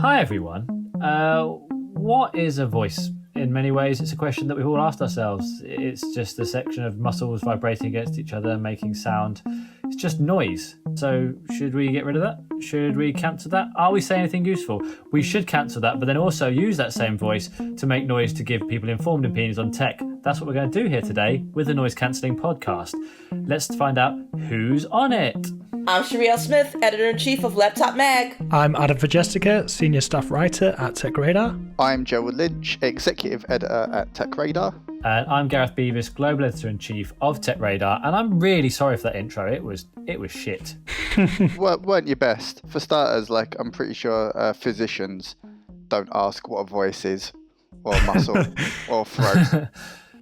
Hi everyone. What is a voice? In many ways, it's a question that we've all asked ourselves. It's just a section of muscles vibrating against each other, making sound. It's just noise. So should we get rid of that? Should we cancel that? Are we saying anything useful? We should cancel that, but then also use that same voice to make noise to give people informed opinions on tech. That's what we're going to do here today with the Noise Cancelling Podcast. Let's find out who's on it. I'm Sherri L. Smith, Editor-in-Chief of Laptop Mag. I'm Adam Vjestica, Senior Staff Writer at TechRadar. I'm Gerald Lynch, Executive Editor at TechRadar. And I'm Gareth Beavis, Global Editor-in-Chief of TechRadar, and I'm really sorry for that intro. It was shit. Well, weren't your best. For starters, I'm pretty sure physicians don't ask what a voice is, or muscle, or throat.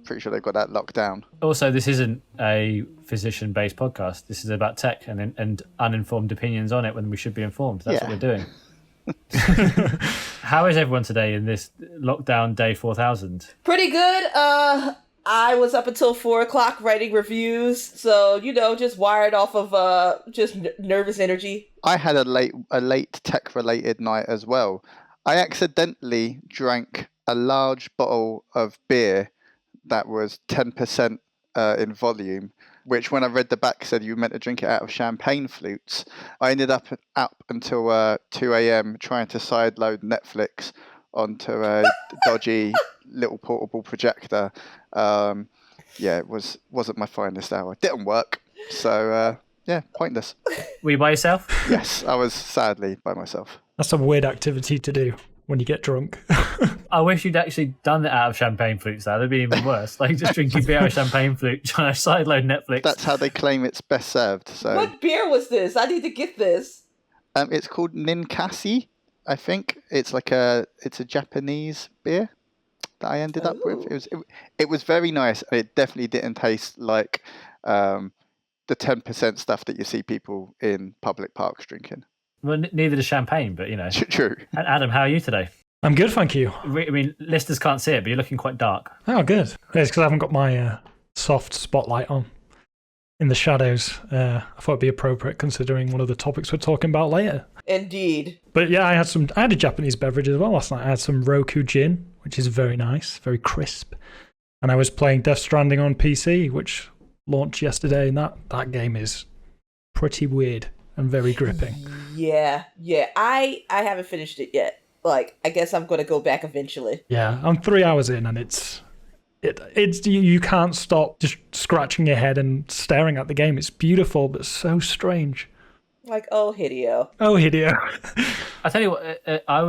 Pretty sure they've got that locked down. Also, this isn't a physician-based podcast. This is about tech and uninformed opinions on it when we should be informed. That's what we're doing. How is everyone today in this lockdown day 4000? Pretty good. I was up until 4 o'clock writing reviews, so just wired off of just nervous energy. I had a late tech-related night as well. I accidentally drank a large bottle of beer that was 10% in volume, which when I read the back said you were meant to drink it out of champagne flutes. I ended up until 2 a.m. trying to sideload Netflix onto a dodgy little portable projector. It wasn't my finest hour. It didn't work. So, pointless. Were you by yourself? Yes, I was sadly by myself. That's a weird activity to do when you get drunk. I wish you'd actually done it out of champagne flutes. That'd be even worse. Just drinking beer out of champagne flute, trying to sideload Netflix. That's how they claim it's best served. So, what beer was this? I need to get this. It's called Ninkasi, I think. It's a Japanese beer that I ended up with. It was very nice. It definitely didn't taste like the 10% stuff that you see people in public parks drinking. Well, neither does champagne, but True. And Adam, how are you today? I'm good, thank you. I mean, listeners can't see it, but you're looking quite dark. Oh, good. It's because I haven't got my soft spotlight on in the shadows. I thought it'd be appropriate considering one of the topics we're talking about later. Indeed. But yeah, I had a Japanese beverage as well last night. I had some Roku gin, which is very nice, very crisp. And I was playing Death Stranding on PC, which launched yesterday, and that game is pretty weird and very gripping. Yeah. I haven't finished it yet. I guess I'm going to go back eventually. Yeah, I'm 3 hours in, and it's you can't stop just scratching your head and staring at the game. It's beautiful, but so strange. Oh, Hideo. Oh, Hideo. I tell you what, I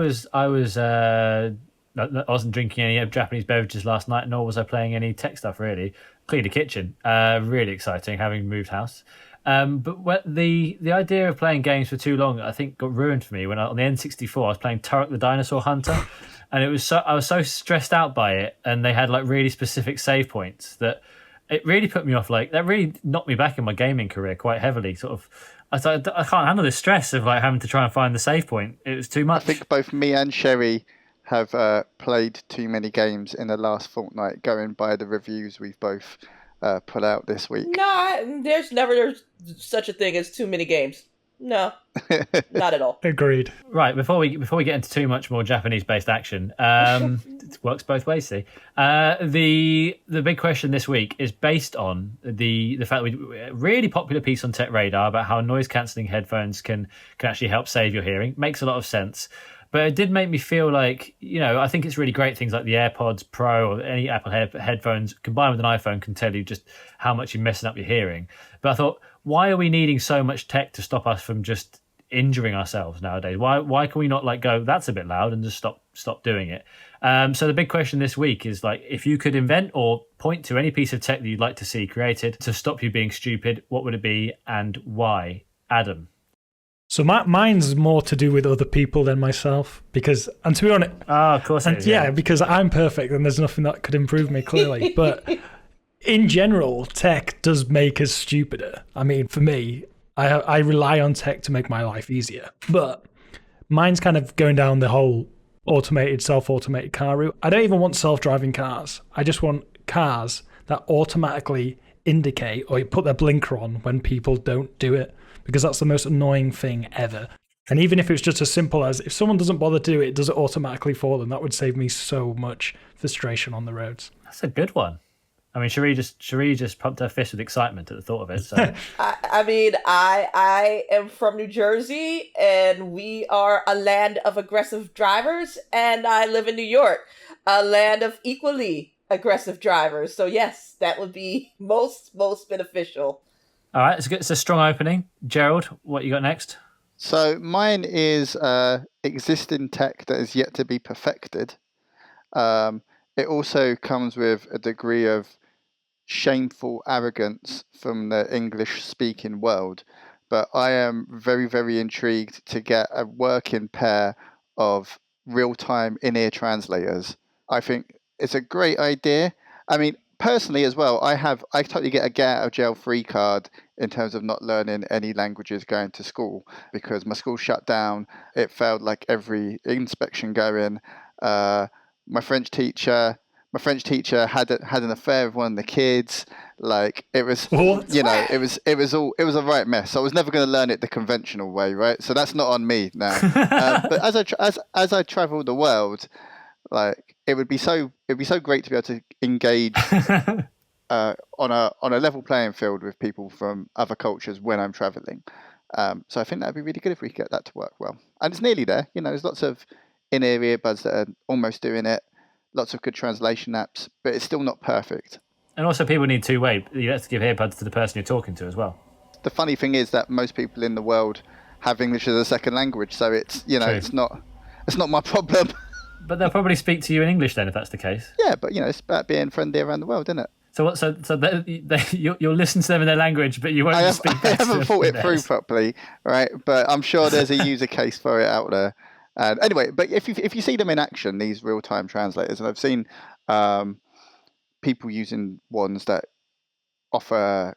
wasn't drinking any Japanese beverages last night, nor was I playing any tech stuff, really. Cleaned the kitchen. Really exciting, having moved house. But the idea of playing games for too long, I think, got ruined for me when on the N64 I was playing Turok the Dinosaur Hunter, and I was so stressed out by it, and they had really specific save points that it really put me off. That really knocked me back in my gaming career quite heavily. I thought I can't handle the stress of having to try and find the save point. It was too much. I think both me and Sherri have played too many games in the last fortnight, going by the reviews we've both put out this week. No, there's never such a thing as too many games. No, not at all. Agreed. Right, before we get into too much more Japanese-based action, it works both ways. See, the big question this week is based on the fact that a really popular piece on TechRadar about how noise-cancelling headphones can actually help save your hearing. Makes a lot of sense. But it did make me feel I think it's really great things like the AirPods Pro or any Apple headphones combined with an iPhone can tell you just how much you're messing up your hearing. But I thought, why are we needing so much tech to stop us from just injuring ourselves nowadays? Why can we not go, that's a bit loud, and just stop doing it? So the big question this week is if you could invent or point to any piece of tech that you'd like to see created to stop you being stupid, what would it be and why? Adam. So mine's more to do with other people than myself, and to be honest, of course, because I'm perfect and there's nothing that could improve me clearly. But in general, tech does make us stupider. I mean, for me, I rely on tech to make my life easier. But mine's kind of going down the whole self-automated car route. I don't even want self-driving cars. I just want cars that automatically indicate or put their blinker on when people don't do it. Because that's the most annoying thing ever. And even if it's just as simple as if someone doesn't bother to do it, it does it automatically for them. That would save me so much frustration on the roads. That's a good one. I mean, Sherri just pumped her fist with excitement at the thought of it. So I mean, I am from New Jersey, and we are a land of aggressive drivers, and I live in New York, a land of equally aggressive drivers. So yes, that would be most beneficial. all right, it's a strong opening. Gerald, what you got next? So mine is existing tech that is yet to be perfected. It also comes with a degree of shameful arrogance from the English-speaking world. But I am very, very intrigued to get a working pair of real-time in-ear translators. I think it's a great idea. I mean, personally as well, I totally get out of jail free card in terms of not learning any languages going to school because my school shut down. It failed like every inspection going. My French teacher had an affair with one of the kids. Like it was, What? it was a right mess. So I was never going to learn it the conventional way, right? So that's not on me now. But as I travel the world, like it would be so great to be able to engage on a level playing field with people from other cultures when I'm traveling. So I think that'd be really good if we could get that to work well. And it's nearly there. There's lots of in-ear earbuds that are almost doing it. Lots of good translation apps, but it's still not perfect. And also, people need two-way. You have to give earbuds to the person you're talking to as well. The funny thing is that most people in the world have English as a second language, so it's it's not my problem. But they'll probably speak to you in English then, if that's the case. Yeah, but it's about being friendly around the world, isn't it? So what? So you'll listen to them in their language, but you won't speak back to them. I haven't thought it through properly, right? But I'm sure there's a user case for it out there. And anyway, but if you see them in action, these real-time translators, and I've seen people using ones that offer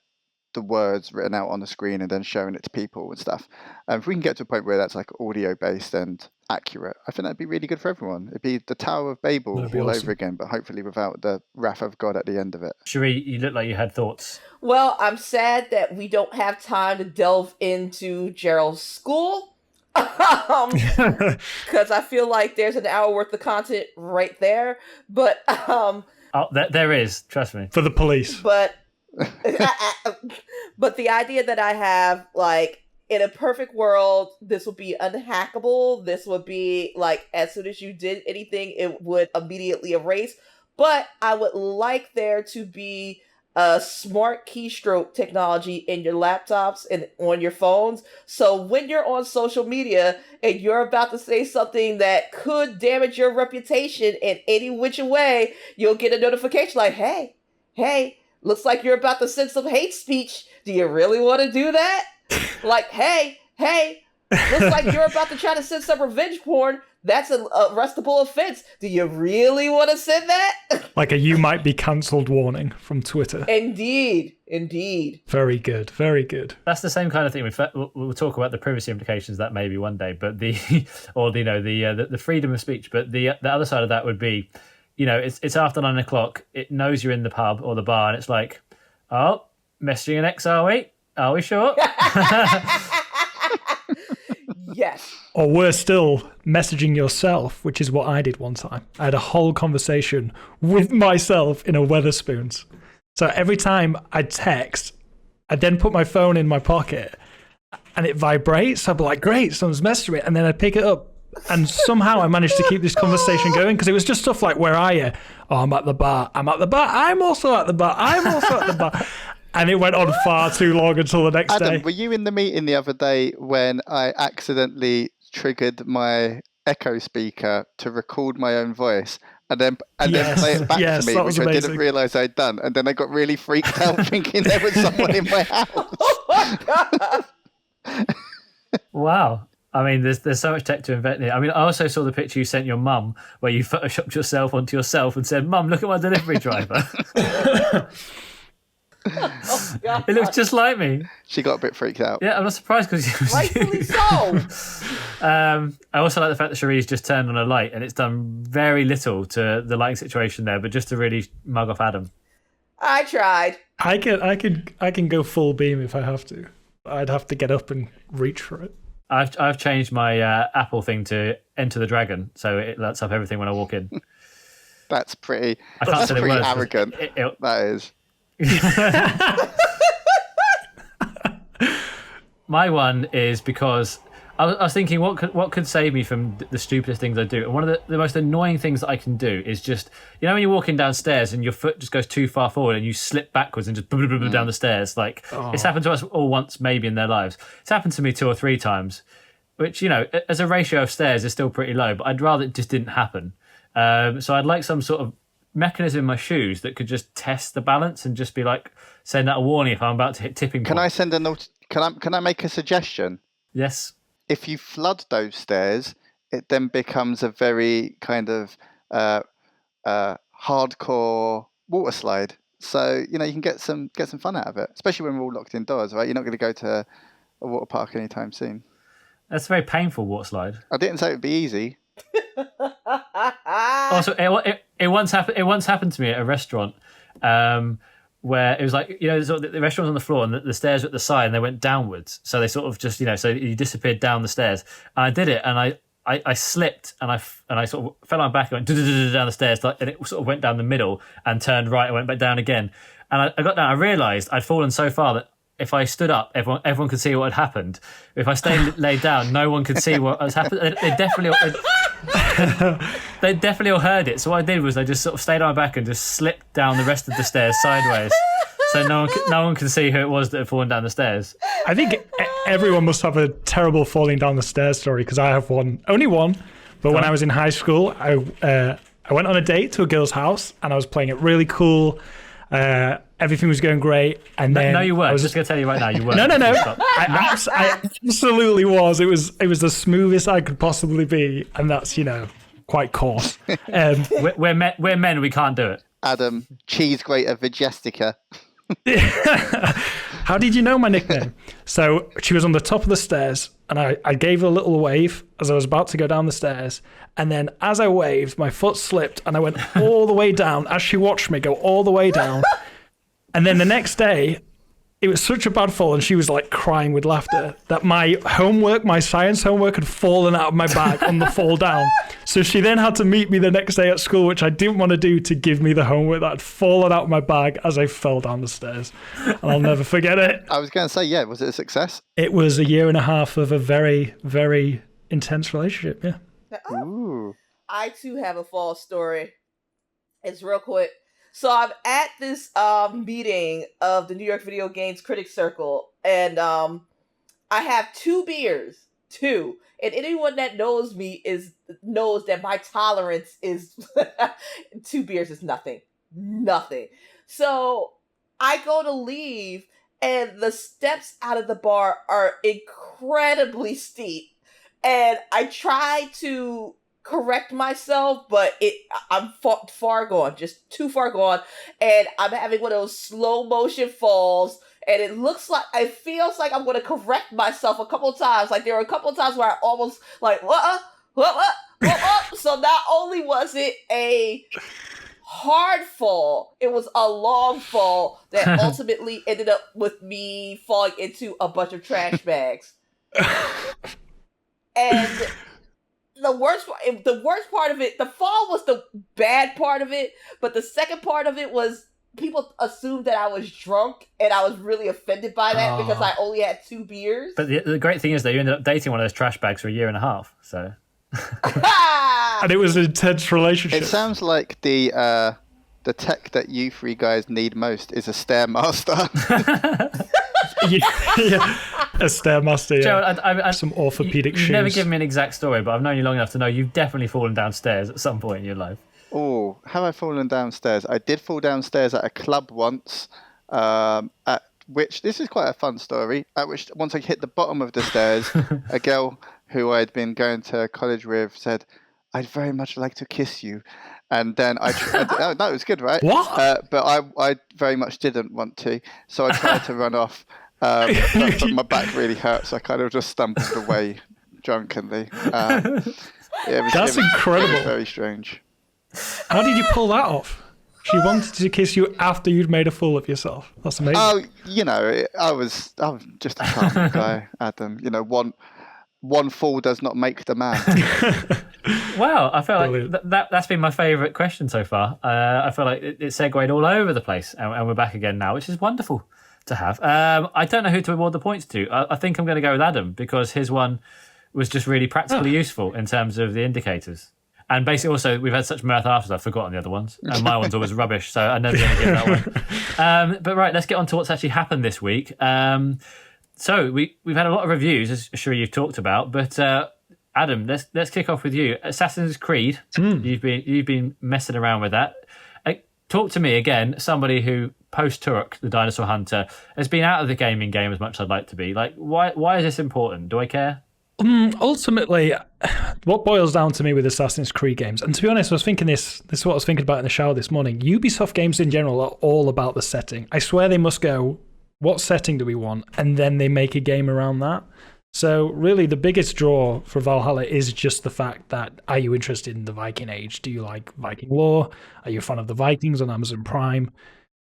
the words written out on the screen and then showing it to people and stuff. If we can get to a point where that's like audio-based and accurate, I think that'd be really good for everyone. It'd be the Tower of Babel all over again, but hopefully without the wrath of God at the end of it. Sherri, you look like you had thoughts. Well, I'm sad that we don't have time to delve into Gerald's school. Because I feel like there's an hour worth of content right there, but there is, trust me. For the police. But the idea that I have, like, in a perfect world, this would be unhackable. This would be like, as soon as you did anything, it would immediately erase. But I would like there to be a smart keystroke technology in your laptops and on your phones. So when you're on social media and you're about to say something that could damage your reputation in any which way, you'll get a notification like, hey, looks like you're about to send some hate speech. Do you really want to do that? Like, hey, looks like you're about to try to send some revenge porn. That's an arrestable offense. Do you really want to send that? Like a you might be cancelled warning from Twitter. Indeed. Very good. That's the same kind of thing. We'll talk about the privacy implications that maybe one day, but the freedom of speech. But the other side of that would be, it's after 9 o'clock. It knows you're in the pub or the bar, and it's like, oh, messaging an ex, are we? Are we sure? Yes. Or worse still, messaging yourself, which is what I did one time. I had a whole conversation with myself in a Wetherspoons. So every time I text, I then put my phone in my pocket and it vibrates. I'd be like, great, someone's messaged me. And then I'd pick it up. And somehow I managed to keep this conversation going because it was just stuff like, where are you? Oh, I'm at the bar. I'm also at the bar. And it went on far too long until the next day. Adam, were you in the meeting the other day when I accidentally triggered my Echo speaker to record my own voice and then play it back to me, which I didn't realise I'd done? And then I got really freaked out thinking there was someone in my house. Oh my God. Wow. I mean, there's so much tech to invent here. I mean, I also saw the picture you sent your mum where you photoshopped yourself onto yourself and said, Mum, look at my delivery driver. Oh, God. It looks just like me. She got a bit freaked out. Yeah, I'm not surprised because it was Rightfully you. so. I also like the fact that Sherri's just turned on a light and it's done very little to the lighting situation there, but just to really mug off Adam. I tried. I can go full beam if I have to. I'd have to get up and reach for it. I've changed my Apple thing to Enter the Dragon, so it lights up everything when I walk in. That's pretty. I can't That's say the pretty words. arrogant. That is. My one is because I was thinking, what could save me from the stupidest things I do? And one of the most annoying things that I can do is just, you know, when you're walking downstairs and your foot just goes too far forward and you slip backwards and just down the stairs. Like, it's happened to us all once, maybe in their lives. It's happened to me 2 or 3 times, which, you know, as a ratio of stairs is still pretty low, but I'd rather it just didn't happen. So I'd like some sort of mechanism in my shoes that could just test the balance and just be like, send out a warning if I'm about to hit tipping point. Can I send a note? Can I make a suggestion? Yes. If you flood those stairs, it then becomes a very kind of hardcore water slide. So, you know, you can get some fun out of it, especially when we're all locked indoors, right? You're not going to go to a water park anytime soon. That's a very painful water slide. I didn't say it would be easy. Also, it once happened to me at a restaurant, where it was like, you know, the restaurant was on the floor and the stairs were at the side and they went downwards. So they sort of just, you know, so you disappeared down the stairs. And I did it and I slipped and I sort of fell on my back and went down the stairs, and it sort of went down the middle and turned right and went back down again. And I got down, I realised I'd fallen so far that if I stood up, everyone could see what had happened. If I stayed laid down, no one could see what has happened. They definitely all heard it. So what I did was I just sort of stayed on my back and just slipped down the rest of the stairs sideways, so no one can see who it was that had fallen down the stairs. I think everyone must have a terrible falling down the stairs story, because I have one, only one. But when I was in high school, I went on a date to a girl's house and I was playing it really cool. Everything was going great, and then no, you weren't. I was just going to tell you right now, you weren't. No. I absolutely was. It was the smoothest I could possibly be, and that's, you know, quite coarse. We're men. We can't do it. Adam, cheese grater Vjestica. How did you know my nickname? So she was on the top of the stairs, and I gave her a little wave as I was about to go down the stairs. And then as I waved, my foot slipped and I went all the way down as she watched me go all the way down. And then the next day, it was such a bad fall, and she was like crying with laughter, that my science homework had fallen out of my bag on the fall down. So she then had to meet me the next day at school, which I didn't want to do, to give me the homework that had fallen out of my bag as I fell down the stairs. And I'll never forget it. I was going to say, yeah, was it a success? It was 1.5 years of a very, very intense relationship, yeah. Ooh. I too have a fall story. It's real quick. So I'm at this meeting of the New York Video Games Critics Circle, and I have 2 beers. 2. And anyone that knows me knows that my tolerance is 2 beers is nothing. Nothing. So I go to leave, and the steps out of the bar are incredibly steep. And I try to correct myself, but I'm far gone, just too far gone, and I'm having one of those slow motion falls, and it feels like I'm going to correct myself a couple times. Like, there were a couple times where I almost like what. So not only was it a hard fall, it was a long fall that ultimately ended up with me falling into a bunch of trash bags. And the worst part of it, the fall was the bad part of it, but the second part of it was people assumed that I was drunk, and I was really offended by that because I only had 2 beers. But the great thing is that you ended up dating one of those trash bags for 1.5 years, so. And it was an intense relationship. It sounds like the tech that you 3 guys need most is a Stairmaster. yeah. A Stairmaster, yeah. Gerald, I some orthopedic shoes. You've never given me an exact story, but I've known you long enough to know you've definitely fallen downstairs at some point in your life. Oh, have I fallen downstairs? I did fall downstairs at a club once, at which, this is quite a fun story, at which once I hit the bottom of the stairs, a girl who I'd been going to college with said, "I'd very much like to kiss you." And then oh, no, it was good, right? What? But I very much didn't want to, so I tried to run off. But my back really hurt, so I kind of just stumbled away drunkenly. That's incredible. It was very strange. How did you pull that off? She wanted to kiss you after you'd made a fool of yourself. That's amazing. Oh, you know, I was just a calm guy, Adam. You know, one one fall does not make the man. Wow, I feel Brilliant. like that's been my favourite question so far. I feel like it segued all over the place, and we're back again now, which is wonderful to have. I don't know who to award the points to. I think I'm going to go with Adam because his one was just really practically useful in terms of the indicators. And basically also, we've had such mirth after I've forgotten the other ones. And my one's always rubbish, so I'm never going to give that one. But right, let's get on to what's actually happened this week. So we've had a lot of reviews, as sure you've talked about, but Adam, let's kick off with you. Assassin's Creed, you've been messing around with that. Talk to me again, somebody who post-Turok, the Dinosaur Hunter, has been out of the gaming game as much as I'd like to be. Like, why is this important? Do I care? Ultimately, what boils down to me with Assassin's Creed games, and to be honest, I was thinking this is what I was thinking about in the shower this morning. Ubisoft games in general are all about the setting. I swear they must go, what setting do we want? And then they make a game around that. So really the biggest draw for Valhalla is just the fact that, are you interested in the Viking Age? Do you like Viking lore? Are you a fan of the Vikings on Amazon Prime?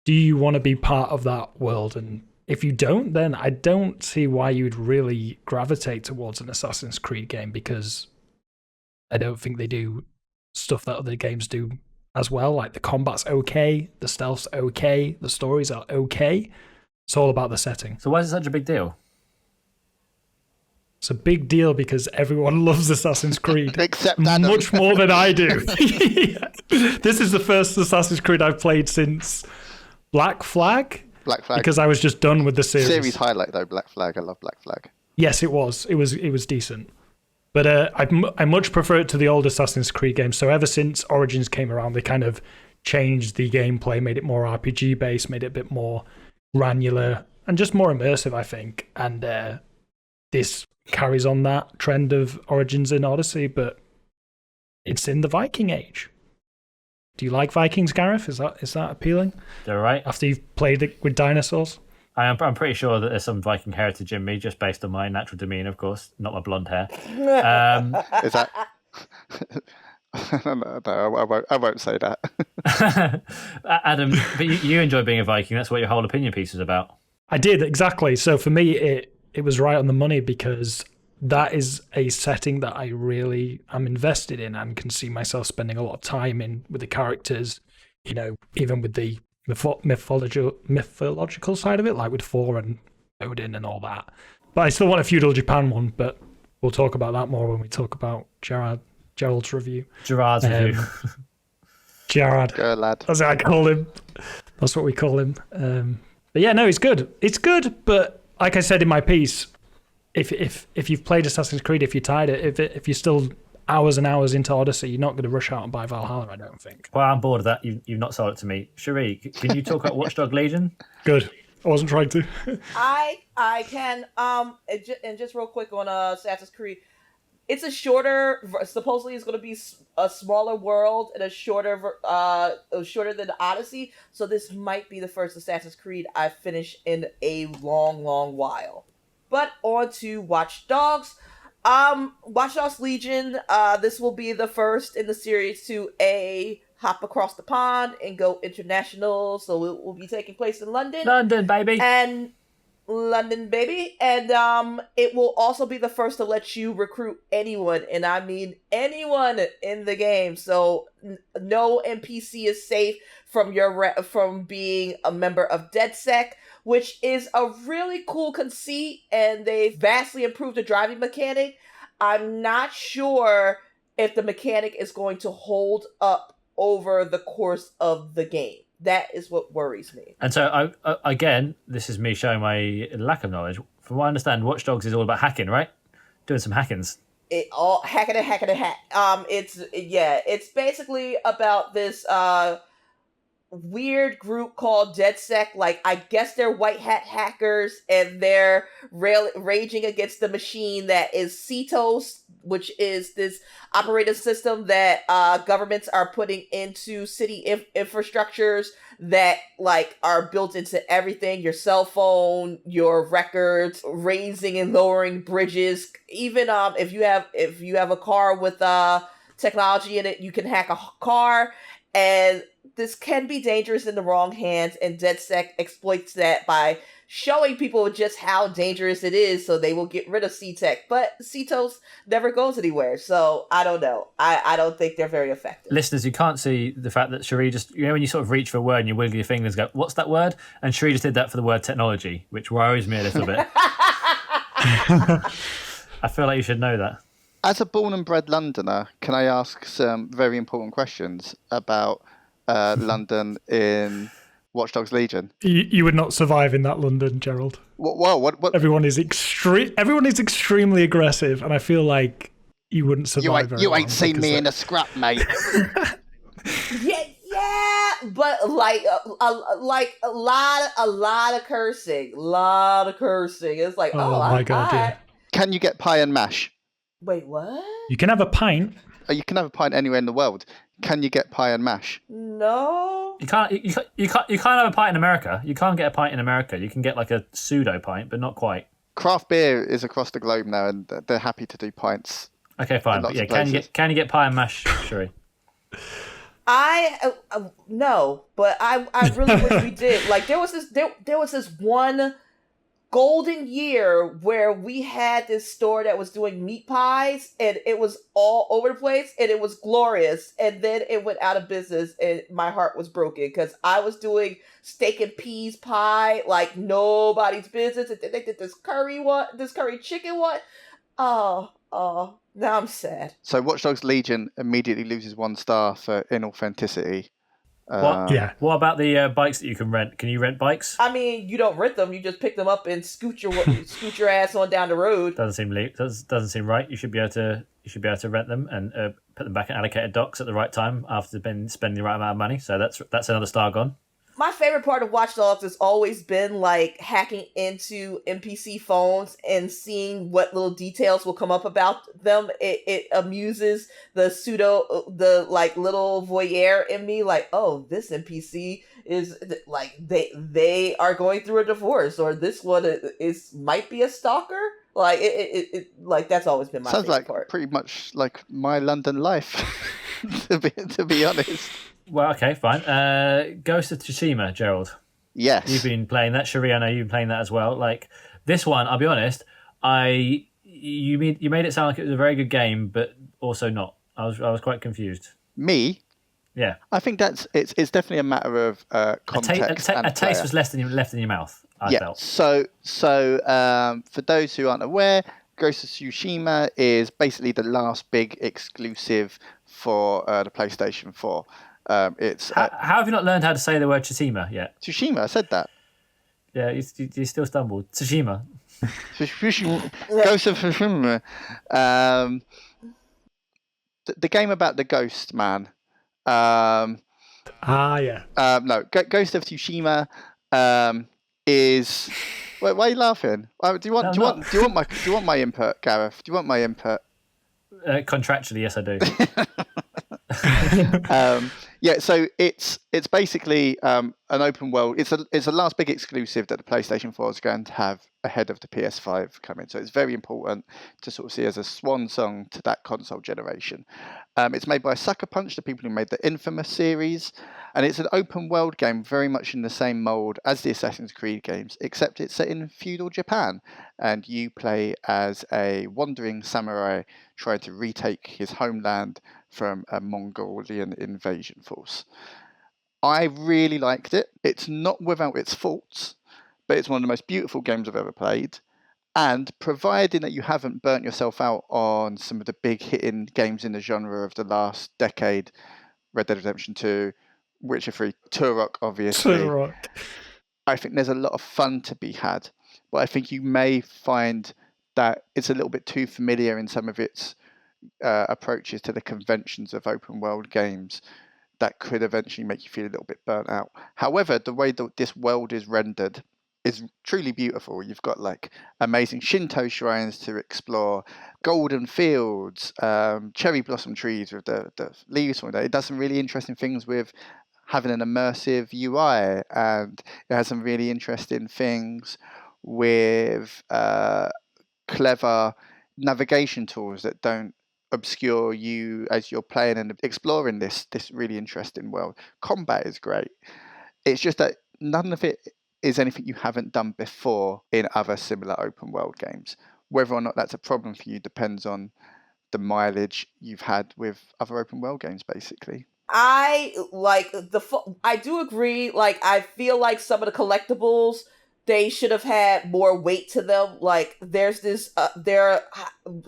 Do you want to be part of that world? And if you don't, then I don't see why you'd really gravitate towards an Assassin's Creed game, because I don't think they do stuff that other games do as well. Like the combat's okay, the stealth's okay, the stories are okay. It's all about the setting. So why is it such a big deal? It's a big deal because everyone loves Assassin's Creed. Except Adam. Much more than I do. This is the first Assassin's Creed I've played since Black Flag. Black Flag. Because I was just done with the series. Series highlight though, Black Flag. I love Black Flag. Yes, it was. It was decent. But I much prefer it to the old Assassin's Creed games. So ever since Origins came around, they kind of changed the gameplay, made it more RPG based, made it a bit more granular and just more immersive, I think. And this carries on that trend of Origins and Odyssey, but it's in the Viking Age. Do you like Vikings, Gareth? Is that appealing? They're right. After you've played it with dinosaurs? I'm pretty sure that there's some Viking heritage in me, just based on my natural demeanour, of course, not my blonde hair. Is that? No, I won't say that. Adam, but you enjoy being a Viking. That's what your whole opinion piece is about. I did, exactly. So for me, it was right on the money because that is a setting that I really am invested in and can see myself spending a lot of time in with the characters, you know, even with the mythological side of it, like with Thor and Odin and all that. But I still want a feudal Japan one, but we'll talk about that more when we talk about Gerald's review. Gerard's review. Gerard. Go, lad. That's what I call him. That's what we call him. But yeah, no, it's good. It's good, but like I said in my piece, if you've played Assassin's Creed, if you're tired, if you're still hours and hours into Odyssey, you're not going to rush out and buy Valhalla, I don't think. Well, I'm bored of that. You've not sold it to me. Sherri, can you talk about Watch Dogs Legion? Good. I wasn't trying to. I can. And just real quick on Assassin's Creed, it's a shorter. Supposedly, it's going to be a smaller world and a shorter than Odyssey. So this might be the first Assassin's Creed I finish in a long, long while. But on to Watch Dogs. Watch Dogs Legion. This will be the first in the series to hop across the pond and go international. So it will be taking place in London. London, baby. And it will also be the first to let you recruit anyone, and I mean anyone in the game. So no NPC is safe from being a member of DedSec, which is a really cool conceit, and they've vastly improved the driving mechanic. I'm not sure if the mechanic is going to hold up over the course of the game. That is what worries me. And so, again, this is me showing my lack of knowledge. From what I understand, Watch Dogs is all about hacking, right? Doing some hackings. It all hacking. It's basically about this weird group called DedSec. Like, I guess they're white hat hackers, and they're raging against the machine that is CETOS, which is this operating system that governments are putting into city infrastructures that like are built into everything: your cell phone, your records, raising and lowering bridges. Even if you have a car with technology in it, you can hack a car. And this can be dangerous in the wrong hands, and DedSec exploits that by showing people just how dangerous it is, so they will get rid of CTech. But CTOS never goes anywhere, so I don't know. I don't think they're very effective. Listeners, you can't see the fact that Sherri just, when you sort of reach for a word and you wiggle your fingers and go, what's that word? And Sherri just did that for the word technology, which worries me a little bit. I feel like you should know that. As a born and bred Londoner, can I ask some very important questions about London in Watch Dogs Legion? You would not survive in that London, Gerald. What? Everyone is extremely aggressive, and I feel like you wouldn't survive. You ain't seen me in a scrap, mate. Yeah, but like a lot of cursing, It's like, oh my god, yeah. Can you get pie and mash? Wait, what? You can have a pint. You can have a pint anywhere in the world. Can you get pie and mash? No. You can't have a pint in America. You can't get a pint in America. You can get like a pseudo pint, but not quite. Craft beer is across the globe now, and they're happy to do pints. Okay, fine. But yeah, can you get pie and mash, Sherri? No, but I really wish we did. Like there was this one golden year where we had this store that was doing meat pies, and it was all over the place, and it was glorious. And then it went out of business, and my heart was broken because I was doing steak and peas pie like nobody's business, and then they did this curry chicken one. Oh, now I'm sad. So Watch Dogs Legion immediately loses 1 star for inauthenticity. What? Yeah. What about the bikes that you can rent? Can you rent bikes? I mean, you don't rent them; you just pick them up and scoot your ass on down the road. Doesn't seem right. You should be able to rent them and put them back in allocated docks at the right time after spending the right amount of money. So that's another star gone. My favorite part of Watch Dogs has always been like hacking into NPC phones and seeing what little details will come up about them. It amuses the little voyeur in me. Like, oh, this NPC is like they are going through a divorce, or this one might be a stalker. Like it like that's always been my favorite part. Sounds like pretty much like my London life, to be honest. Well, okay, fine. Ghost of Tsushima, Gerald. Yes. You've been playing that. Sherri, I know you've been playing that as well. Like this one, I'll be honest, you made it sound like it was a very good game, but also not. I was quite confused. Me? Yeah. I think it's definitely a matter of context. A taste was left in your mouth, I felt. So for those who aren't aware, Ghost of Tsushima is basically the last big exclusive for the PlayStation 4. How have you not learned how to say the word Tsushima yet? Tsushima, I said that. Yeah, you still stumbled. Tsushima. Ghost of Tsushima. The game about the ghost man. Yeah. No, Ghost of Tsushima is. Why are you laughing? Do you want my input, Gareth? Do you want my input? Contractually, yes, I do. So it's basically an open world. It's the last big exclusive that the PlayStation 4 is going to have ahead of the PS5 coming. So it's very important to sort of see as a swan song to that console generation. It's made by Sucker Punch, the people who made the Infamous series, and it's an open world game very much in the same mold as the Assassin's Creed games, except it's set in feudal Japan, and you play as a wandering samurai trying to retake his homeland from a Mongolian invasion force. I really liked it. It's not without its faults, but it's one of the most beautiful games I've ever played. And providing that you haven't burnt yourself out on some of the big hitting games in the genre of the last decade, Red Dead Redemption 2, Witcher 3, Turok, obviously. Turok. I think there's a lot of fun to be had, but I think you may find that it's a little bit too familiar in some of its approaches to the conventions of open world games that could eventually make you feel a little bit burnt out. However, the way that this world is rendered is truly beautiful. You've got like amazing Shinto shrines to explore, golden fields, cherry blossom trees with the leaves on it. It does some really interesting things with having an immersive UI, and it has some really interesting things with clever navigation tools that don't obscure you as you're playing and exploring this really interesting world. Combat is great. It's just that none of it is anything you haven't done before in other similar open world games. Whether or not that's a problem for you depends on the mileage you've had with other open world games, basically. I do agree. Like, I feel like some of the collectibles, they should have had more weight to them. Like, there's there are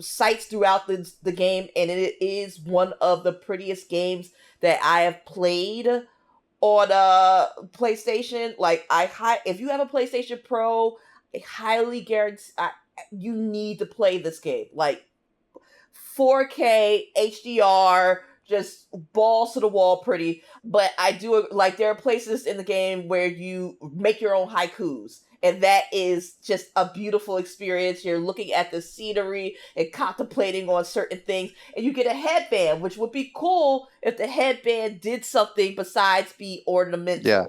sites throughout the game, and it is one of the prettiest games that I have played on PlayStation. Like, if you have a PlayStation Pro, I highly guarantee you need to play this game. Like, 4K HDR, just balls to the wall pretty. But I do, like, there are places in the game where you make your own haikus, and that is just a beautiful experience. You're looking at the scenery and contemplating on certain things, and you get a headband, which would be cool if the headband did something besides be ornamental. Yeah.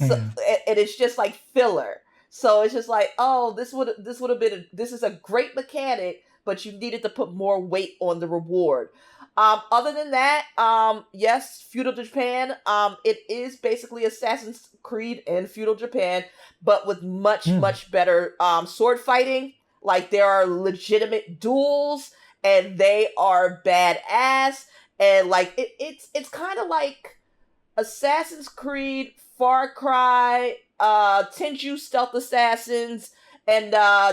So, and it's just like filler. So it's just like, oh, this would have been this is a great mechanic, but you needed to put more weight on the reward. Other than that, yes, feudal Japan. It is basically Assassin's Creed in feudal Japan, but with much better sword fighting. Like, there are legitimate duels, and they are badass. And like it's kind of like Assassin's Creed, Far Cry, Tenchu Stealth Assassins, and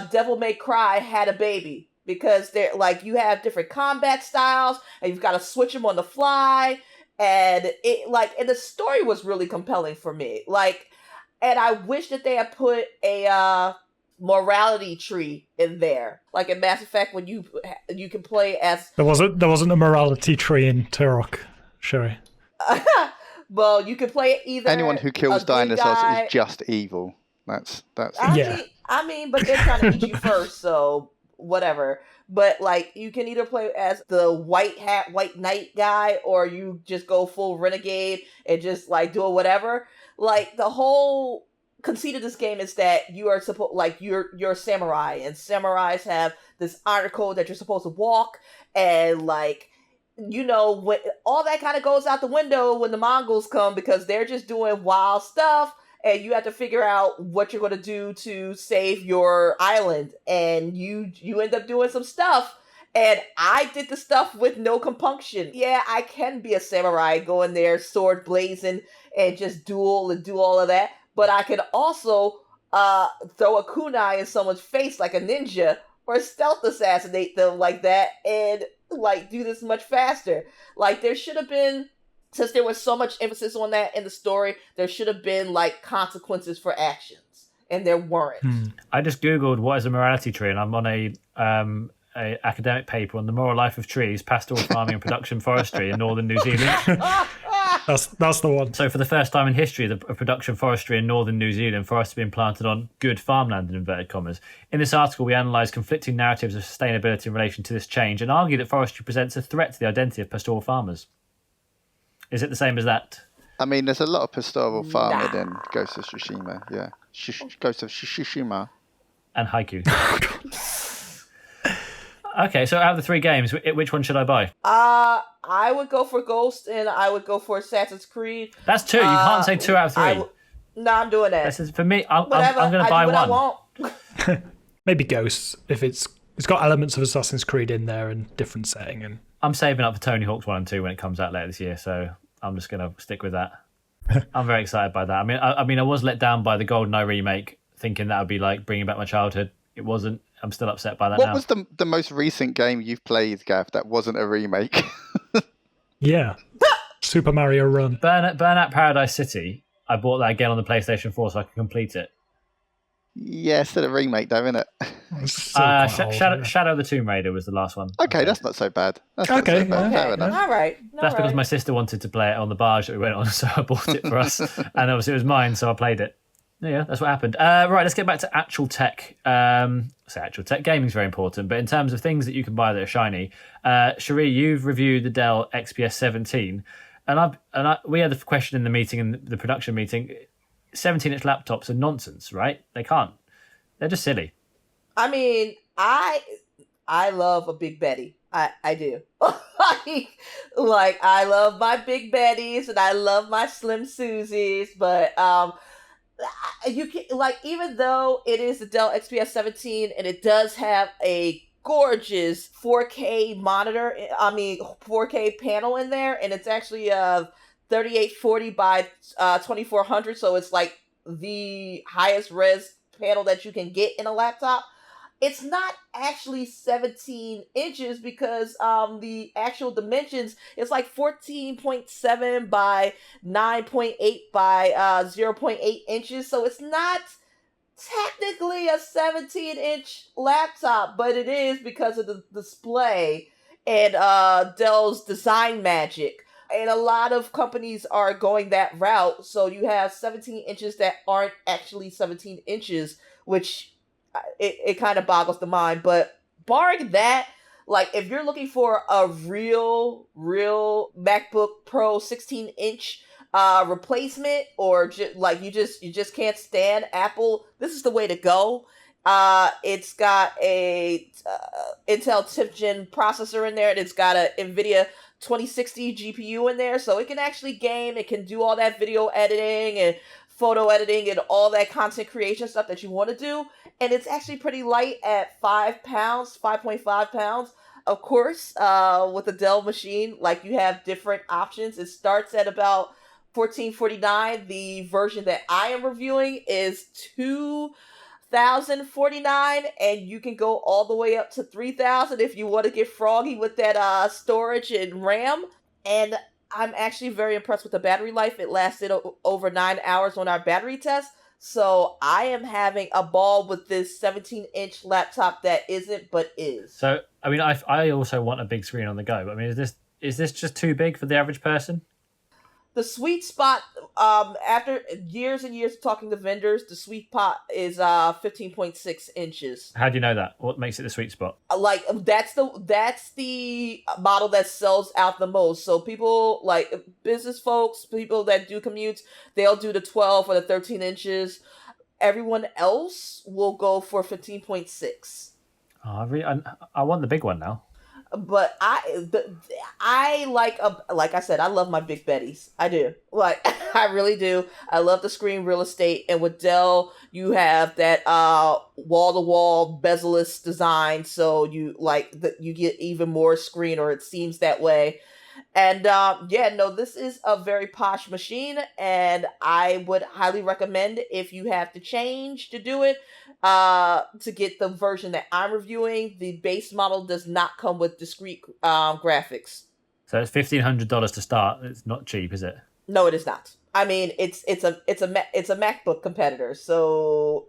Devil May Cry had a baby. Because they're like, you have different combat styles, and you've got to switch them on the fly, and and the story was really compelling for me. Like, and I wish that they had put a morality tree in there, like in Mass Effect, when you can play as. There wasn't a morality tree in Turok, Sherri. Well, you can play either. Anyone who kills dinosaurs is just evil. That's. I mean, but they're trying to eat you first, so. Whatever, but like, you can either play as the white knight guy, or you just go full renegade and just like do whatever. Like, the whole conceit of this game is that you are supposed, like, you're a samurai, and samurais have this honor code that you're supposed to walk, and like, you know, when all that kind of goes out the window when the Mongols come, because they're just doing wild stuff. And you have to figure out what you're going to do to save your island. And you end up doing some stuff. And I did the stuff with no compunction. Yeah, I can be a samurai, go in there, sword blazing, and just duel and do all of that. But I can also throw a kunai in someone's face like a ninja, or stealth assassinate them like that, and like do this much faster. Like, there should have been... Since there was so much emphasis on that in the story, there should have been like consequences for actions, and there weren't. I just googled what is a morality tree, and I'm on a academic paper on the moral life of trees, pastoral farming and production forestry in northern New Zealand. That's the one. So, for the first time in history of production forestry in northern New Zealand, forests have been planted on good farmland, in inverted commas. In this article, we analyse conflicting narratives of sustainability in relation to this change, and argue that forestry presents a threat to the identity of pastoral farmers. Is it the same as that? I mean, there's a lot of pastoral farming in Ghost of Tsushima. Yeah, Ghost of Tsushima. And haiku. Okay, so out of the three games, which one should I buy? I would go for Ghost, and I would go for Assassin's Creed. That's two. You can't say 2 out of 3. No, I'm doing that. This is, for me, I'm going to buy one. Maybe Ghost, if it's got elements of Assassin's Creed in there and different setting. And I'm saving up for Tony Hawk's 1 and 2 when it comes out later this year, so I'm just going to stick with that. I'm very excited by that. I mean, I was let down by the GoldenEye remake, thinking that would be like bringing back my childhood. It wasn't. I'm still upset by that now. What was the most recent game you've played, Gav, that wasn't a remake? Yeah. Super Mario Run. Burnout Paradise City. I bought that again on the PlayStation 4 so I could complete it. Yeah, still a remake though, isn't it? Shadow of the Tomb Raider was the last one. Okay, that's not so bad. That's okay, not so bad. Fair enough. All right. That's because my sister wanted to play it on the barge that we went on, so I bought it for us. And obviously it was mine, so I played it. Yeah, that's what happened. Right, let's get back to actual tech. Actual tech. Gaming's very important, but in terms of things that you can buy that are shiny, Sherri, you've reviewed the Dell XPS 17, and we had the question in the meeting, in the production meeting. 17-inch laptops are nonsense, right? They can't. They're just silly. I mean, I love a Big Betty. I do. Like I love my Big Betties and I love my Slim Susies, but you can like, even though it is the Dell XPS 17 and it does have a gorgeous 4K monitor, 4K panel in there, and it's actually 3840 by 2400, so it's like the highest res panel that you can get in a laptop. It's not actually 17 inches because the actual dimensions is like 14.7 by 9.8 by 0.8 inches. So it's not technically a 17-inch laptop, but it is because of the display and Dell's design magic. And a lot of companies are going that route. So you have 17 inches that aren't actually 17 inches, which it kind of boggles the mind. But barring that, like if you're looking for a real MacBook Pro 16-inch replacement, or you just can't stand Apple, this is the way to go. It's got a Intel 10th Gen processor in there, and it's got a NVIDIA 2060 GPU in there, so it can actually game. It can do all that video editing and photo editing and all that content creation stuff that you want to do. And it's actually pretty light at 5 pounds, 5.5 pounds. Of course, with a Dell machine, like you have different options. It starts at about $1,449. The version that I am reviewing is $2,049, and you can go all the way up to $3,000 if you want to get froggy with that storage and RAM. And I'm actually very impressed with the battery life. It lasted over 9 hours on our battery test. So I am having a ball with this 17-inch laptop that isn't, but is. So, I mean, I also want a big screen on the go. But I mean, is this just too big for the average person? The sweet spot, after years and years of talking to vendors, the sweet spot is 15.6 inches. How do you know that? What makes it the sweet spot? Like that's the model that sells out the most. So people like business folks, people that do commutes, they'll do the 12 or the 13 inches. Everyone else will go for 15.6. Oh, I want the big one now. But I like I said, I love my Big Betties. I do. Like I really do. I love the screen real estate, and with Dell, you have that wall-to-wall bezel-less design, so you you get even more screen, or it seems that way. And this is a very posh machine, and I would highly recommend, if you have to change to do it, to get the version that I'm reviewing. The base model does not come with discrete graphics. So it's $1,500 to start. It's not cheap, is it? No, it is not. I mean, it's a MacBook competitor. So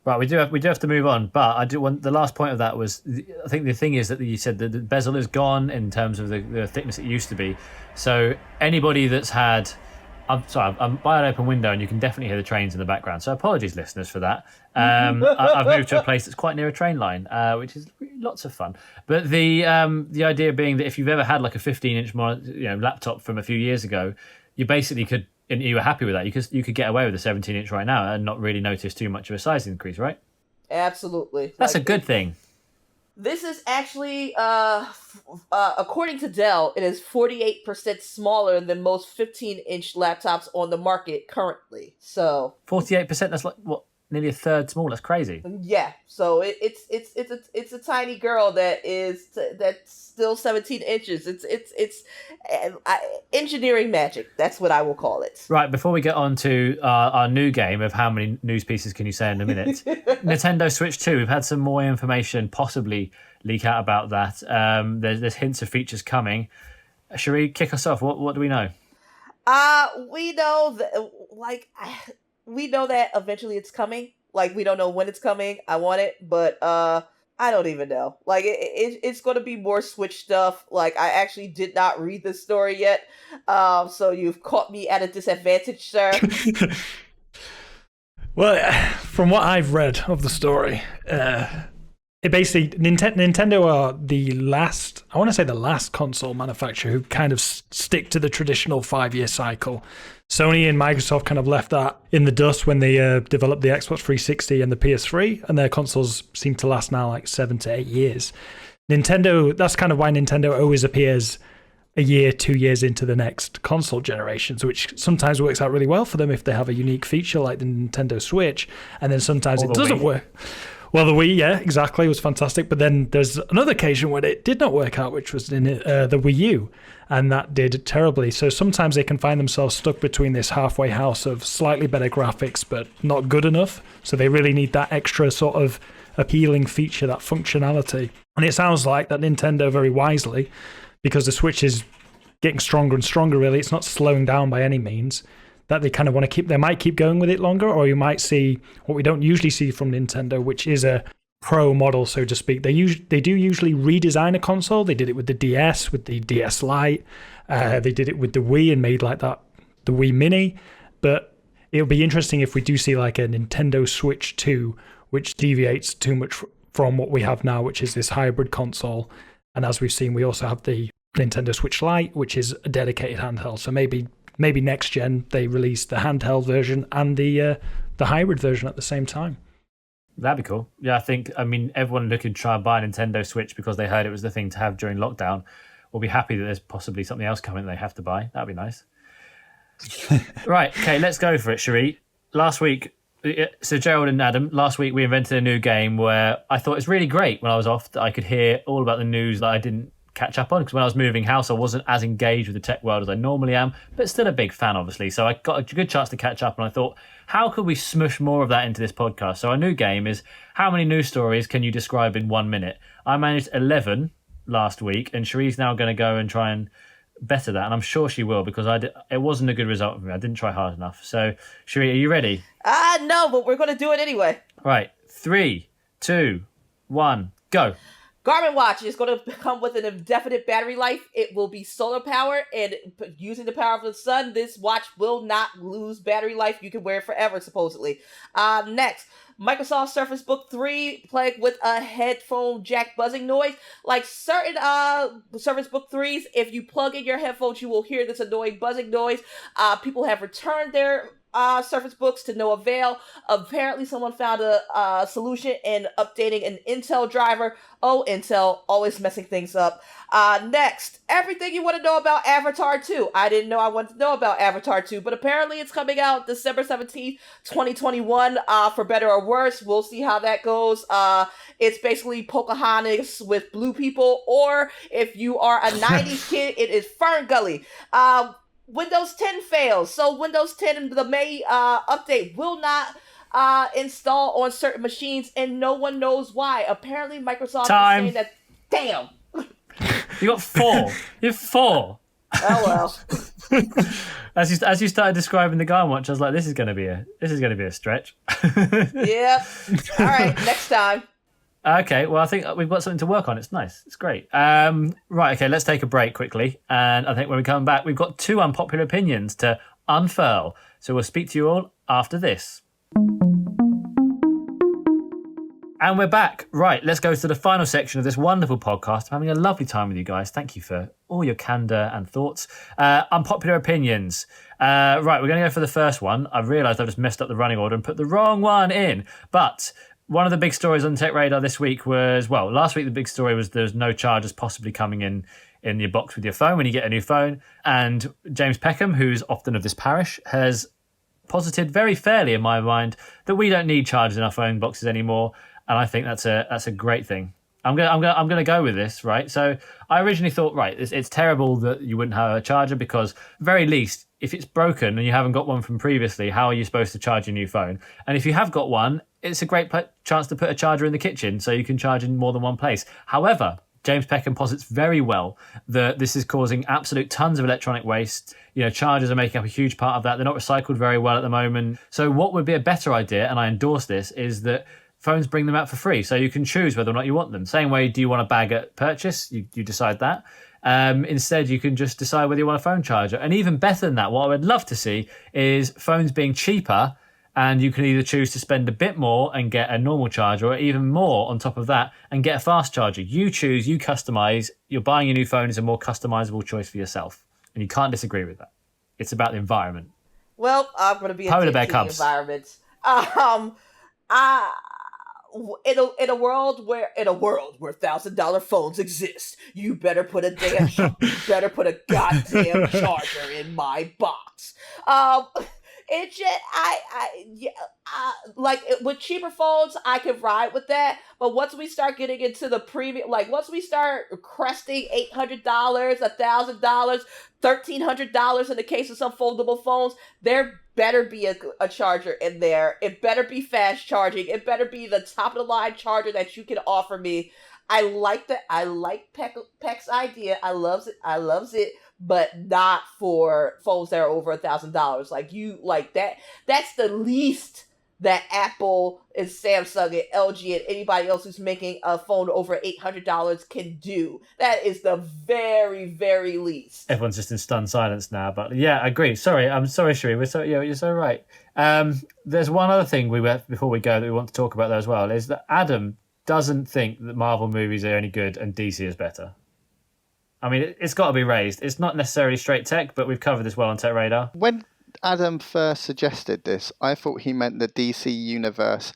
right, we do have to move on. But I do want, the last point of that was, I think the thing is that you said that the bezel is gone in terms of the thickness it used to be. So anybody that's had, I'm sorry, I'm by an open window and you can definitely hear the trains in the background. So apologies, listeners, for that. I've moved to a place that's quite near a train line, which is lots of fun. But the idea being that if you've ever had like a 15-inch laptop from a few years ago, you basically could, and you were happy with that, you could get away with a 17-inch right now and not really notice too much of a size increase, right? Absolutely. That's a good thing. This is actually, according to Dell, it is 48% smaller than most 15-inch laptops on the market currently. So 48%. That's like what, nearly a third small. That's crazy. Yeah. So it's a tiny girl that's still 17 inches. It's engineering magic. That's what I will call it. Right. Before we get on to our new game of how many news pieces can you say in a minute, Nintendo Switch 2. We've had some more information possibly leak out about that. There's hints of features coming. Sherri, kick us off. What do we know? We know that we know that eventually it's coming. Like, we don't know when it's coming. I want it, but I don't even know. Like, it's going to be more Switch stuff. Like, I actually did not read this story yet. So you've caught me at a disadvantage, sir. Well, from what I've read of the story, it basically, Nintendo are the last console manufacturer who kind of stick to the traditional 5-year cycle. Sony and Microsoft kind of left that in the dust when they developed the Xbox 360 and the PS3, and their consoles seem to last now like 7 to 8 years. Nintendo, that's kind of why Nintendo always appears a year, 2 years into the next console generations, which sometimes works out really well for them if they have a unique feature like the Nintendo Switch, and then sometimes it doesn't work. Well, the Wii, yeah, exactly, was fantastic, but then there's another occasion when it did not work out, which was in the Wii U, and that did terribly. So sometimes they can find themselves stuck between this halfway house of slightly better graphics, but not good enough, so they really need that extra sort of appealing feature, that functionality. And it sounds like that Nintendo, very wisely, because the Switch is getting stronger and stronger, really, it's not slowing down by any means, that they kind of want to keep, they might keep going with it longer, or you might see what we don't usually see from Nintendo, which is a pro model, so to speak. They do usually redesign a console. They did it with the DS, with the DS Lite. They did it with the Wii and made like that, the Wii Mini. But it'll be interesting if we do see like a Nintendo Switch 2, which deviates too much from what we have now, which is this hybrid console. And as we've seen, we also have the Nintendo Switch Lite, which is a dedicated handheld. So maybe next gen they release the handheld version and the hybrid version at the same time. That'd be cool. Yeah, I mean, everyone looking to try and buy a Nintendo Switch because they heard it was the thing to have during lockdown will be happy that there's possibly something else coming that they have to buy. That'd be nice. Right, okay, let's go for it, Sherri. Last week, so Gerald and Adam, last week we invented a new game where I thought it was really great when I was off that I could hear all about the news that I didn't catch up on, because when I was moving house I wasn't as engaged with the tech world as I normally am, but still a big fan obviously, so I got a good chance to catch up, and I thought, how could we smush more of that into this podcast? So our new game is, how many news stories can you describe in 1 minute? I managed 11 last week, and Sherri's now going to go and try and better that, and I'm sure she will, because it wasn't a good result for me. I didn't try hard enough. So Sherri, are you ready? No, but we're going to do it anyway. Right, 3, 2, 1, go. Garmin watch is going to come with an indefinite battery life. It will be solar powered, and using the power of the sun, this watch will not lose battery life. You can wear it forever, supposedly. Next, Microsoft Surface Book 3 plagued with a headphone jack buzzing noise. Like certain Surface Book 3s, if you plug in your headphones, you will hear this annoying buzzing noise. People have returned their Surface Books to no avail. Apparently someone found a solution in updating an Intel driver. Oh, Intel, always messing things up. Next, everything you want to know about Avatar 2. I didn't know I wanted to know about Avatar 2, but apparently it's coming out December 17th, 2021, for better or worse. We'll see how that goes. It's basically Pocahontas with blue people, or if you are a 90s kid, it is Fern Gully. Windows 10 fails, so Windows 10 the May update will not install on certain machines, and no one knows why. Apparently, Microsoft is saying that. Damn, you got 4. You have 4. Oh well. As you started describing the Garmin watch, I was like, this is going to be a stretch. Yep. All right, next time. Okay, well, I think we've got something to work on. It's nice. It's great. Right, okay, let's take a break quickly. And I think when we come back, we've got 2 unpopular opinions to unfurl. So we'll speak to you all after this. And we're back. Right, let's go to the final section of this wonderful podcast. I'm having a lovely time with you guys. Thank you for all your candour and thoughts. Unpopular opinions. Right, we're going to go for the first one. I've realised I've just messed up the running order and put the wrong one in. But one of the big stories on TechRadar this week was, well, last week the big story was there's no chargers possibly coming in your box with your phone when you get a new phone. And James Peckham, who's often of this parish, has posited very fairly in my mind that we don't need chargers in our phone boxes anymore. And I think that's a great thing. I'm gonna go with this, right? So I originally thought, right, it's terrible that you wouldn't have a charger, because very least, if it's broken and you haven't got one from previously, how are you supposed to charge your new phone? And if you have got one, it's a great chance to put a charger in the kitchen so you can charge in more than one place. However, James Peckham posits very well that this is causing absolute tons of electronic waste. You know, chargers are making up a huge part of that. They're not recycled very well at the moment. So what would be a better idea, and I endorse this, is that phones bring them out for free, so you can choose whether or not you want them. Same way, do you want a bag at purchase? You decide that. Instead, you can just decide whether you want a phone charger. And even better than that, what I would love to see is phones being cheaper, and you can either choose to spend a bit more and get a normal charger, or even more on top of that and get a fast charger. You choose, you customize. You're buying a new phone is a more customizable choice for yourself, and you can't disagree with that. It's about the environment. Well, I'm going to be Polar bear cubs. environment. in a world where $1,000 phones exist, you better put a goddamn charger in my box. It just with cheaper phones, I can ride with that. But once we start getting into the premium, like once we start cresting $800, $1,000, $1,300 in the case of some foldable phones, there better be a charger in there. It better be fast charging. It better be the top of the line charger that you can offer me. I like Peck's idea. I loves it, but not for phones that are over $1,000. Like that. That's the least that Apple and Samsung and LG and anybody else who's making a phone over $800 can do. That is the very, very least. Everyone's just in stunned silence now, but yeah, I agree. I'm sorry, Sherri. You're so right. There's one other thing before we go that we want to talk about though as well, is that Adam doesn't think that Marvel movies are any good and DC is better. I mean, it's got to be raised. It's not necessarily straight tech, but we've covered this well on TechRadar. When Adam first suggested this, I thought he meant the DC universe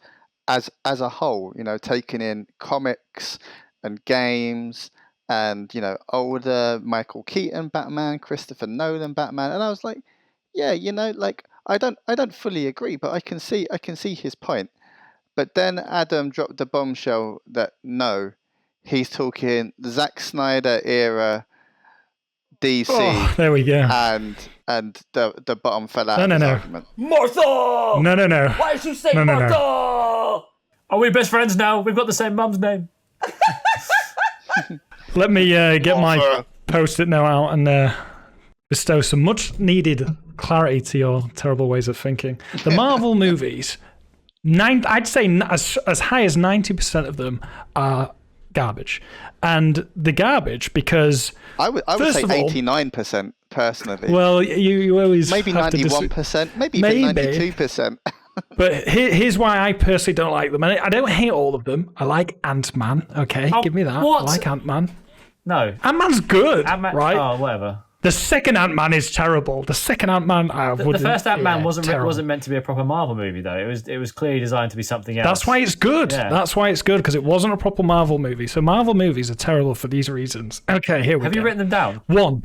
as a whole, taking in comics and games and, older Michael Keaton Batman, Christopher Nolan Batman. And I was like, yeah, I don't fully agree, but I can see his point. But then Adam dropped the bombshell that no, he's talking Zack Snyder era DC. Oh, there we go. And the bottom fell out. No. Argument. Martha! No. Why did you say Martha? No. Are we best friends now? We've got the same mum's name. Let me get my post-it note out and bestow some much-needed clarity to your terrible ways of thinking. The Marvel movies, I'd say as high as 90% of them are garbage. And the garbage because... I would say 89% personally. Well, you always maybe 91%, maybe even 92%. But here's why I personally don't like them. And I don't hate all of them. I like Ant-Man. Okay, give me that. What? I like Ant-Man. No. Ant-Man's good, right? Oh, whatever. The second Ant-Man is terrible. The second Ant-Man, the first Ant-Man wasn't meant to be a proper Marvel movie, though. It was clearly designed to be something else. That's why it's good. Yeah. That's why it's good, because it wasn't a proper Marvel movie. So Marvel movies are terrible for these reasons. Okay, here we go. Have you written them down? One.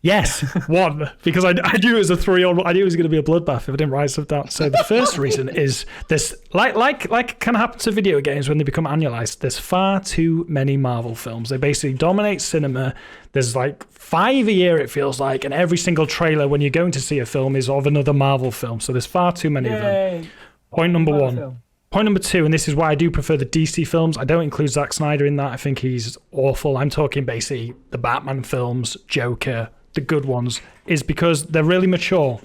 Yes, one. Because I knew it was a 3-on. I knew it was going to be a bloodbath if I didn't write stuff down. So the first reason is this, like kind of happens to video games when they become annualized. There's far too many Marvel films. They basically dominate cinema. There's like 5 a year, it feels like, and every single trailer when you're going to see a film is of another Marvel film. So there's far too many of them. Point number one. Film. Point number two, and this is why I do prefer the DC films. I don't include Zack Snyder in that. I think he's awful. I'm talking basically the Batman films, Joker, the good ones, is because they're really mature.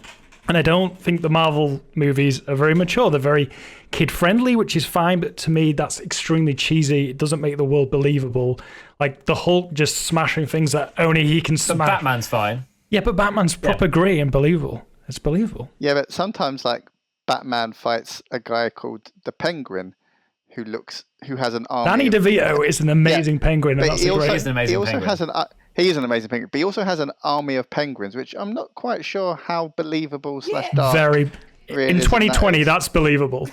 And I don't think the Marvel movies are very mature. They're very kid-friendly, which is fine, but to me, that's extremely cheesy. It doesn't make the world believable. Like the Hulk just smashing things that only he can smash. But Batman's fine. Yeah, but Batman's proper gritty and believable. It's believable. Yeah, but sometimes like Batman fights a guy called the Penguin who has an army. Danny DeVito is an amazing penguin. And He's an amazing penguin. He is an amazing penguin, but he also has an army of penguins, which I'm not quite sure how believable / dark. Very. In 2020, that's believable.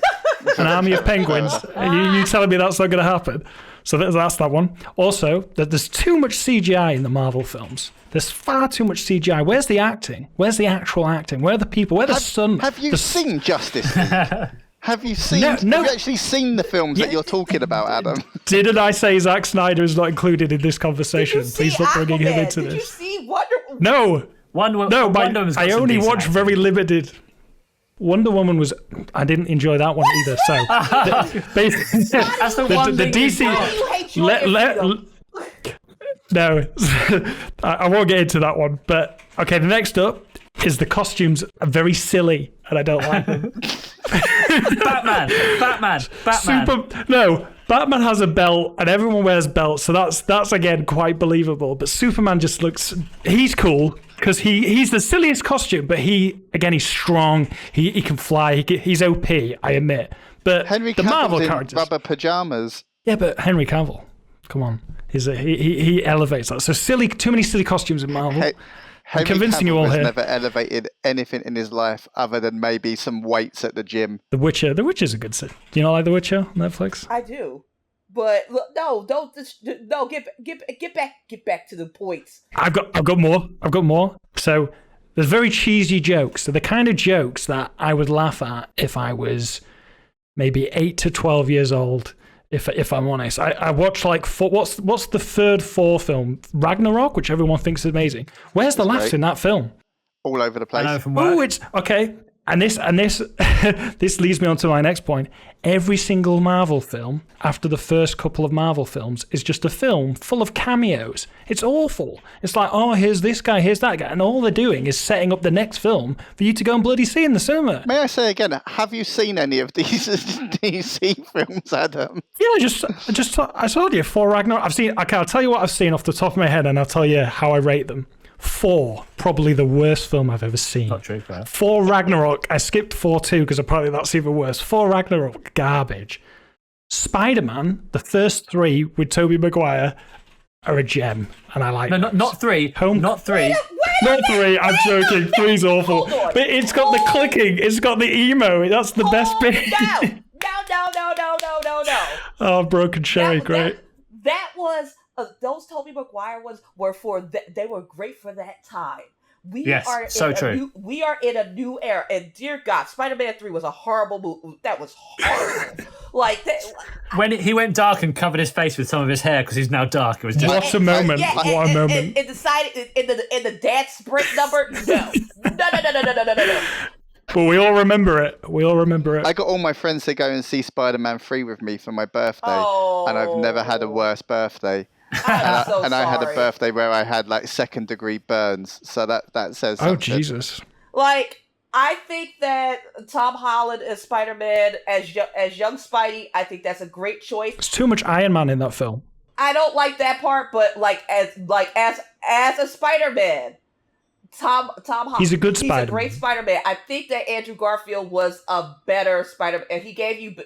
An army of penguins. You telling me that's not going to happen? So that's that one. Also, there's too much CGI in the Marvel films. There's far too much CGI. Where's the acting? Where's the actual acting? Where are the people? Where the sun? Have you seen Justice League? Have you seen? No. Have you actually seen the films that you're talking about, Adam? Didn't I say Zack Snyder is not included in this conversation? Please stop bringing him into this. Did you see Wonder Woman? No. I only watched very limited. Wonder Woman was. I didn't enjoy that one either. So that's the one. The DC. No, I won't get into that one. But okay, the next up is the costumes are very silly, and I don't like them. Batman. Batman has a belt, and everyone wears belts, so that's again quite believable. But Superman just looks. He's cool. Because he's the silliest costume, but he's strong. He can fly. He's OP, I admit. But Henry the Cavill's Marvel in characters, rubber pajamas. Yeah, but Henry Cavill, come on, he elevates that. So too many silly costumes in Marvel. Henry convincing you Cavill all has here. never elevated anything in his life other than maybe some weights at the gym. The Witcher. The Witcher's a good sit. Do you not like The Witcher on Netflix? I do. But look, no, don't no, get back to the points. I've got more. So there's very cheesy jokes. So the kind of jokes that I would laugh at if I was maybe 8 to 12 years old. If I'm honest, I watched like what's the third Thor film, Ragnarok, which everyone thinks is amazing. Where's the laughs in that film? All over the place. I know from work. Oh, it's okay. And this this leads me on to my next point. Every single Marvel film after the first couple of Marvel films is just a film full of cameos. It's awful. It's like, oh, here's this guy, here's that guy, and all they're doing is setting up the next film for you to go and bloody see in the cinema. May I say again, have you seen any of these DC films, Adam? Yeah, I told you, Thor Ragnarok. I'll tell you what I've seen off the top of my head, and I'll tell you how I rate them. 4, probably the worst film I've ever seen. Not true, fair. 4 Ragnarok. I skipped 4 too because apparently that's even worse. 4 Ragnarok, garbage. Spider-Man, the first 3 with Tobey Maguire are a gem, and I like. No, not 3. Not 3. Not 3. I'm joking. 3's awful. But it's got the clicking. It's got the emo. That's the best bit. No. Oh, broken Sherri, great. That was. Those Tobey Maguire ones were they were great for that time. We are in a new era, and dear God, Spider-Man 3 was a horrible movie. That was horrible. Like that, when he went dark and covered his face with some of his hair because he's now dark. It was just what a moment! What a moment! And decided in the dance sprint number, no. But we all remember it. I got all my friends to go and see Spider-Man 3 with me for my birthday, and I've never had a worse birthday. I had a birthday where I had like 2nd-degree burns, so that says something. Oh Jesus! Like, I think that Tom Holland as Spider-Man as young Spidey, I think that's a great choice. There's too much Iron Man in that film. I don't like that part, but as a Spider-Man, Tom Holland, he's a good Spider-Man. He's a great Spider-Man. I think that Andrew Garfield was a better Spider-Man. He gave you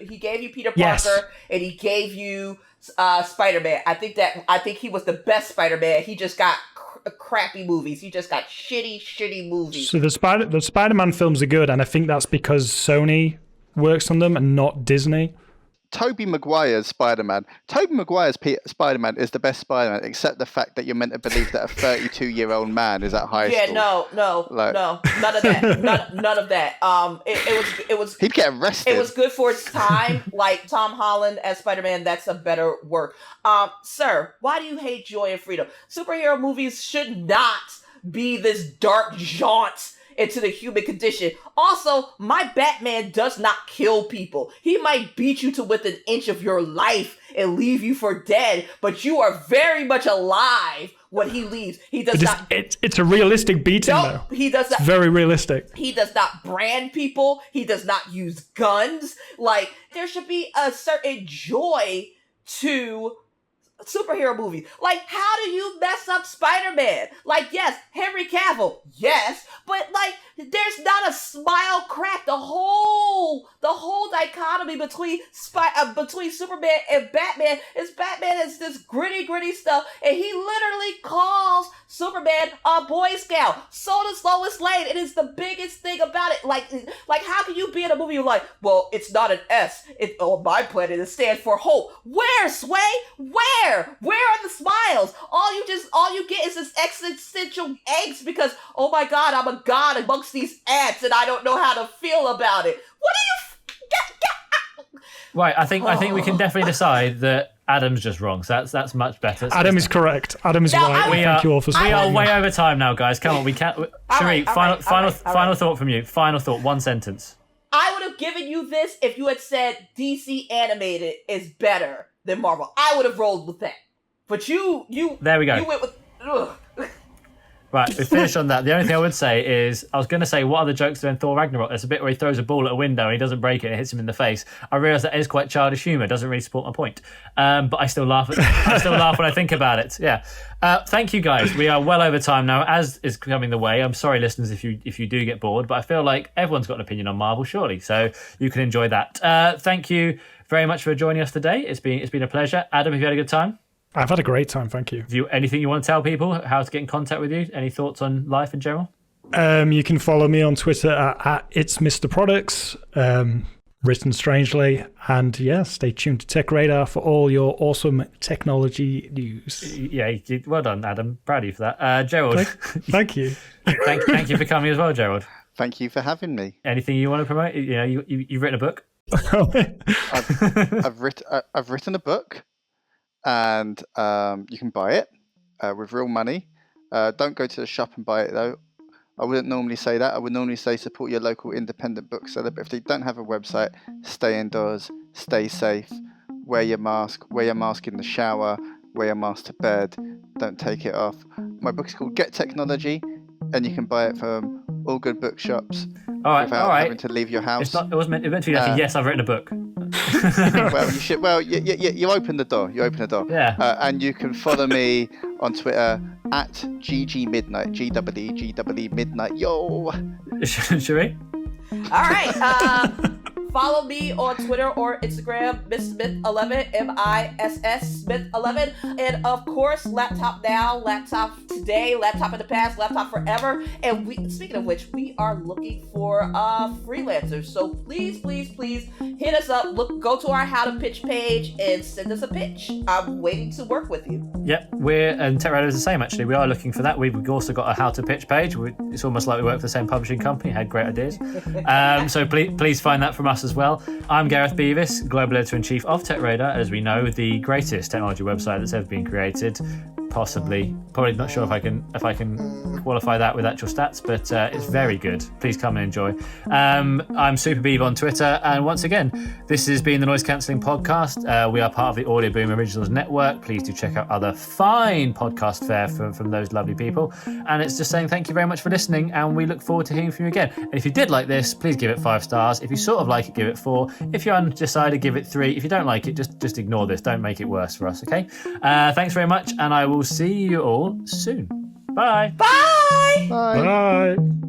Peter Parker, and he gave you Spider-Man. I think he was the best Spider-Man. He just got crappy movies. He just got shitty movies. So the Spider-Man films are good, and I think that's because Sony works on them and not Disney. Tobey Maguire's Spider-Man. Tobey Maguire's Spider-Man is the best Spider-Man, except the fact that you're meant to believe that a 32-year-old man is at high school. Yeah, no, none of that. None of that. It was. He'd get arrested. It was good for its time. Like Tom Holland as Spider-Man, that's a better work. Sir, why do you hate joy and freedom? Superhero movies should not be this dark jaunt into the human condition. Also, my Batman does not kill people. He might beat you to within an inch of your life and leave you for dead, but you are very much alive when he leaves. He does not. It's a realistic beating, though. He does not. It's very realistic. He does not brand people. He does not use guns. Like, there should be a certain joy to superhero movies. Like, how do you mess up Spider-Man? Like, yes, Henry Cavill, yes, but like, there's not a smile crack. The whole dichotomy between Superman and Batman is this gritty stuff, and he literally calls Superman a Boy Scout. So does Lois Lane. It is the biggest thing about it. Like how can you be in a movie you're like, well, it's not an S. On my planet, it stands for hope. Where, Sway? Where? Where are the smiles? All you get is this existential angst because, oh my God, I'm a god amongst these ants and I don't know how to feel about it. What do you? Right, I think we can definitely decide that Adam's just wrong. So that's much better. Adam is correct. Adam is right. Thank you all for we are way over time now, guys. Come on, we can't. Sherri, final thought from you. Final thought. One sentence. I would have given you this if you had said DC animated is better than Marvel. I would have rolled with that. But you there we go. You went with. Ugh. Right, we finished on that. The only thing I would say is, I was going to say, what are the jokes in Thor Ragnarok? There's a bit where he throws a ball at a window and he doesn't break it and it hits him in the face. I realise that is quite childish humour. Doesn't really support my point. But I still laugh. I still laugh when I think about it. Yeah. Thank you, guys. We are well over time now, as is coming the way. I'm sorry, listeners, if you do get bored, but I feel like everyone's got an opinion on Marvel, surely. So you can enjoy that. Thank you very much for joining us today. It's been a pleasure. Adam, have you had a good time? I've had a great time, thank you. Anything you want to tell people, how to get in contact with you? Any thoughts on life in general? You can follow me on Twitter at It's Mr. Products, written strangely. And yeah, stay tuned to TechRadar for all your awesome technology news. Yeah, well done, Adam. Proud of you for that. Gerald. Thank you. Thank you for coming as well, Gerald. Thank you for having me. Anything you want to promote? You've written a book. I've written a book, and you can buy it with real money. Don't go to the shop and buy it though. I wouldn't normally say that. I would normally say support your local independent bookseller. But if they don't have a website, stay indoors, stay safe, wear your mask in the shower, wear your mask to bed, don't take it off. My book is called Get Technology, and you can buy it from all good bookshops without having to leave your house. It was meant to be like yes, I've written a book. Well, you should. Well, you open the door. Yeah. And you can follow me on Twitter at GG Midnight. GWE Midnight. Yo. Should we? All right. Follow me on Twitter or Instagram, MissSmith11, MISS Smith11, and of course, laptop now, laptop today, laptop in the past, laptop forever. And speaking of which, we are looking for freelancers. So please hit us up. Go to our How to Pitch page and send us a pitch. I'm waiting to work with you. Yep, and TechRadar is the same actually. We are looking for that. We've also got a How to Pitch page. It's almost like we work for the same publishing company. Had great ideas. So please find that from us as well. I'm Gareth Beavis, Global Editor-in-Chief of TechRadar, as we know, the greatest technology website that's ever been created. Probably not sure if I can qualify that with actual stats, but it's very good. Please come and enjoy. I'm Super Beav on Twitter, and once again, this has been the Noise Cancelling Podcast. We are part of the Audio Boom Originals Network. Please do check out other fine podcast fare from those lovely people. And it's just saying thank you very much for listening, and we look forward to hearing from you again. And if you did like this, please give it 5 stars. If you sort of like it, give it 4. If you're undecided, give it 3. If you don't like it, just ignore this. Don't make it worse for us, okay? Thanks very much, and I will see you all soon. Bye. Bye. Bye. Bye.